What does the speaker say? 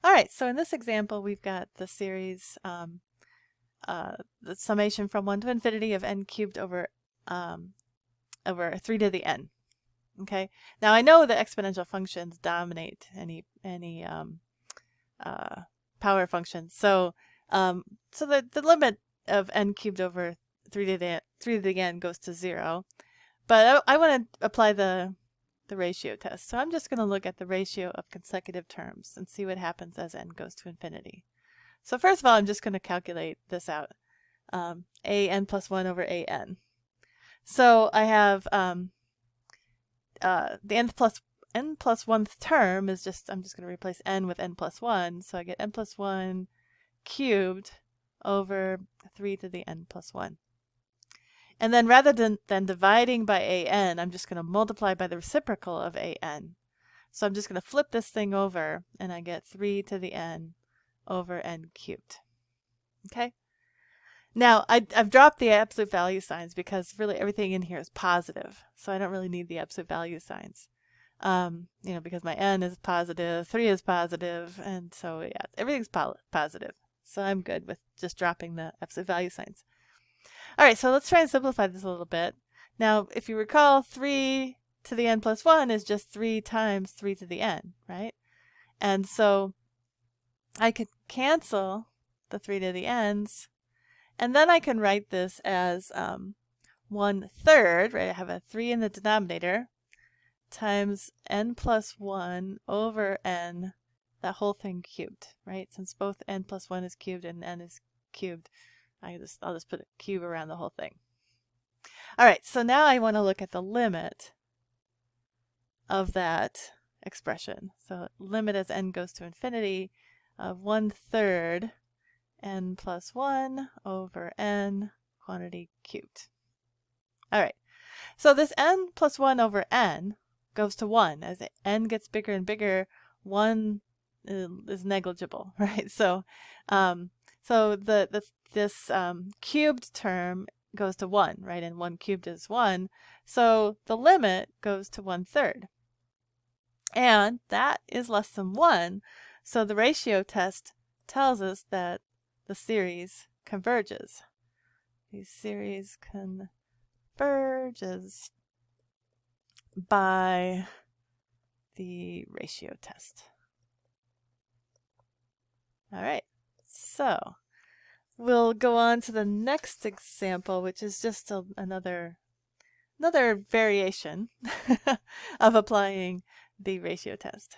All right, so in this example, we've got the series, the summation from 1 to infinity of n cubed over 3 to the n. Okay, now I know that exponential functions dominate any power functions. So the limit of n cubed over 3 to the n goes to 0. But I want to apply the ratio test. So I'm just going to look at the ratio of consecutive terms and see what happens as n goes to infinity. So first of all, I'm just going to calculate this out. an plus 1 over an. So I have the n plus 1th term is just, I'm just going to replace n with n plus 1. So I get n plus 1 cubed over 3 to the n plus 1. And then rather than dividing by an, I'm just going to multiply by the reciprocal of an. So I'm just going to flip this thing over, and I get 3 to the n over n cubed. Okay? Now, I've dropped the absolute value signs because really everything in here is positive. So I don't really need the absolute value signs. Because my n is positive, 3 is positive, and so yeah, everything's positive. So I'm good with just dropping the absolute value signs. All right, so let's try and simplify this a little bit. Now, if you recall, 3 to the n plus 1 is just 3 times 3 to the n, right? And so I could cancel the 3 to the n's, and then I can write this as 1/3, right? I have a 3 in the denominator, times n plus 1 over n, that whole thing cubed, right? Since both n plus 1 is cubed and n is cubed, I'll just put a cube around the whole thing. All right, so now I want to look at the limit of that expression. So limit as n goes to infinity of 1/3 n plus 1 over n quantity cubed. All right, so this n plus 1 over n goes to 1. As n gets bigger and bigger, 1 is negligible, right? So this cubed term goes to 1, right? And 1 cubed is 1. So the limit goes to 1/3. And that is less than 1. So the ratio test tells us that the series converges. The series converges by the ratio test. All right, so we'll go on to the next example, which is just another variation of applying the ratio test.